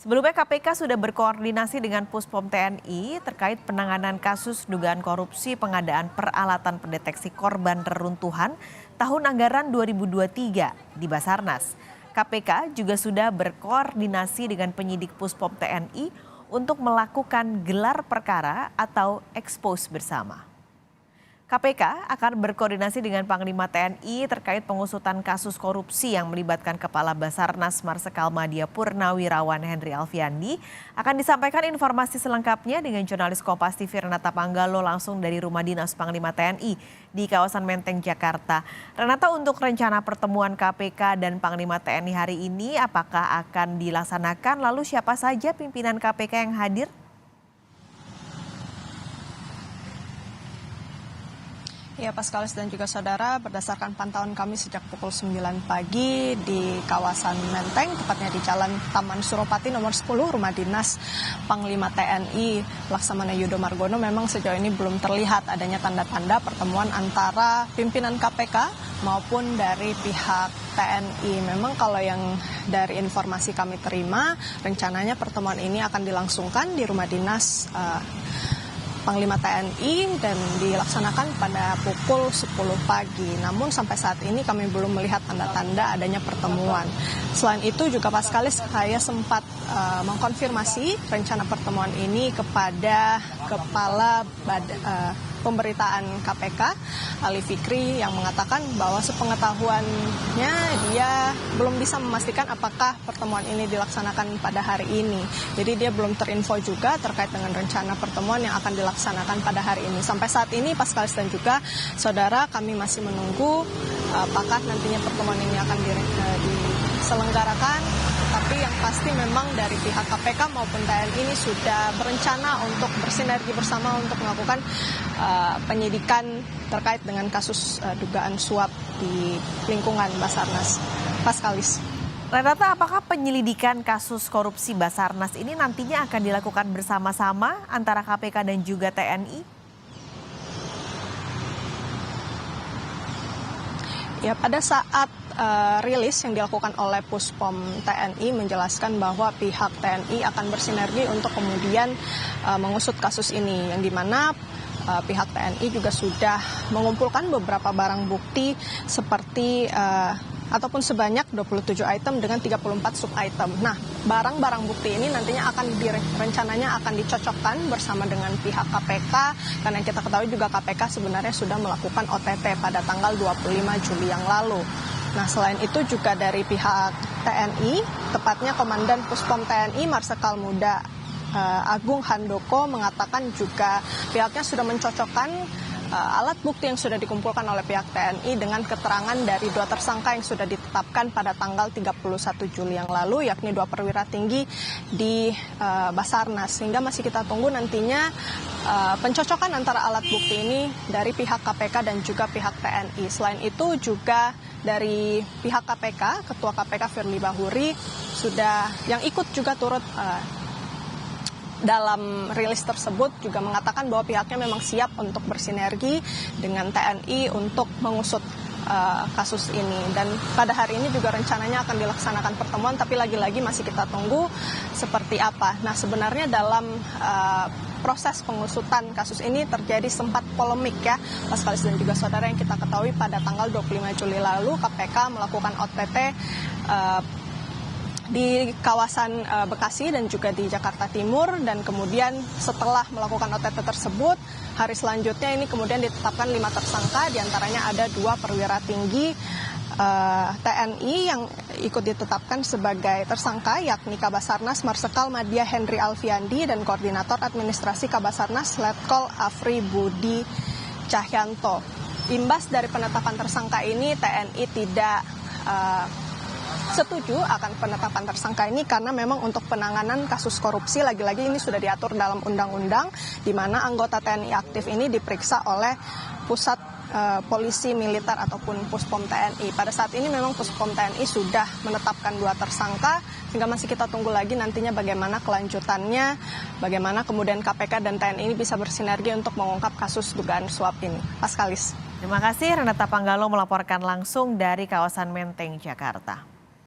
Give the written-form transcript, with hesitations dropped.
Sebelumnya KPK sudah berkoordinasi dengan Puspom TNI terkait penanganan kasus dugaan korupsi pengadaan peralatan pendeteksi korban reruntuhan tahun anggaran 2023 di Basarnas. KPK juga sudah berkoordinasi dengan penyidik Puspom TNI untuk melakukan gelar perkara atau expose bersama. KPK akan berkoordinasi dengan Panglima TNI terkait pengusutan kasus korupsi yang melibatkan Kepala Basarnas Marsikal Madya Purnawirawan Henry Alfiandi. Akan disampaikan informasi selengkapnya dengan jurnalis Kompas TV Renata Panggalo langsung dari Rumah Dinas Panglima TNI di kawasan Menteng, Jakarta. Renata, untuk rencana pertemuan KPK dan Panglima TNI hari ini, apakah akan dilaksanakan? Lalu siapa saja pimpinan KPK yang hadir? Ya, Paskalis dan juga saudara, berdasarkan pantauan kami sejak pukul 9 pagi di kawasan Menteng, tepatnya di Jalan Taman Suropati nomor 10, Rumah Dinas Panglima TNI Laksamana Yudo Margono, memang sejauh ini belum terlihat adanya tanda-tanda pertemuan antara pimpinan KPK maupun dari pihak TNI. Memang kalau yang dari informasi kami terima, rencananya pertemuan ini akan dilangsungkan di Rumah Dinas Panglima TNI dan dilaksanakan pada pukul 10 pagi. Namun sampai saat ini kami belum melihat tanda-tanda adanya pertemuan. Selain itu juga Paskalis, saya sempat mengkonfirmasi rencana pertemuan ini kepada Kepala Pemberitaan KPK, Ali Fikri, yang mengatakan bahwa sepengetahuannya dia belum bisa memastikan apakah pertemuan ini dilaksanakan pada hari ini. Jadi dia belum terinfo juga terkait dengan rencana pertemuan yang akan dilaksanakan pada hari ini. Sampai saat ini Paskalis dan juga saudara, kami masih menunggu apakah nantinya pertemuan ini akan diselenggarakan. Tapi yang pasti memang dari pihak KPK maupun TNI ini sudah berencana untuk bersinergi bersama untuk melakukan penyidikan terkait dengan kasus dugaan suap di lingkungan Basarnas. Paskalis. Renata, apakah penyelidikan kasus korupsi Basarnas ini nantinya akan dilakukan bersama-sama antara KPK dan juga TNI? Ya, pada saat rilis yang dilakukan oleh Puspom TNI menjelaskan bahwa pihak TNI akan bersinergi untuk kemudian mengusut kasus ini, yang dimana pihak TNI juga sudah mengumpulkan beberapa barang bukti seperti ataupun sebanyak 27 item dengan 34 sub item. Nah, barang-barang bukti ini nantinya rencananya akan dicocokkan bersama dengan pihak KPK, karena kita ketahui juga KPK sebenarnya sudah melakukan OTT pada tanggal 25 Juli yang lalu. Nah, selain itu juga dari pihak TNI, tepatnya Komandan Puspom TNI Marsikal Muda Agung Handoko mengatakan juga pihaknya sudah mencocokkan alat bukti yang sudah dikumpulkan oleh pihak TNI dengan keterangan dari dua tersangka yang sudah ditetapkan pada tanggal 31 Juli yang lalu, yakni dua perwira tinggi di Basarnas. Sehingga masih kita tunggu nantinya pencocokan antara alat bukti ini dari pihak KPK dan juga pihak TNI. Selain itu juga dari pihak KPK, Ketua KPK Firly Bahuri sudah yang ikut juga turut dalam rilis tersebut juga mengatakan bahwa pihaknya memang siap untuk bersinergi dengan TNI untuk mengusut kasus ini. Dan pada hari ini juga rencananya akan dilaksanakan pertemuan, tapi lagi-lagi masih kita tunggu seperti apa. Nah, sebenarnya dalam proses pengusutan kasus ini terjadi sempat polemik ya, Paskalis dan juga saudara, yang kita ketahui pada tanggal 25 Juli lalu KPK melakukan OTT di kawasan Bekasi dan juga di Jakarta Timur, dan kemudian setelah melakukan OTT tersebut, hari selanjutnya ini kemudian ditetapkan 5 tersangka, diantaranya ada 2 perwira tinggi TNI yang ikut ditetapkan sebagai tersangka, yakni Kabasarnas Marsikal Madya Henry Alfiandi dan Koordinator Administrasi Kabasarnas Letkol Afri Budi Cahyanto. Imbas dari penetapan tersangka ini, TNI tidak setuju akan penetapan tersangka ini karena memang untuk penanganan kasus korupsi lagi-lagi ini sudah diatur dalam undang-undang, di mana anggota TNI aktif ini diperiksa oleh Pusat Polisi Militer ataupun Puspom TNI. Pada saat ini memang Puspom TNI sudah menetapkan 2 tersangka, sehingga masih kita tunggu lagi nantinya bagaimana kelanjutannya, bagaimana kemudian KPK dan TNI ini bisa bersinergi untuk mengungkap kasus dugaan suap ini. Paskalis. Terima kasih Renata Panggalo melaporkan langsung dari kawasan Menteng, Jakarta.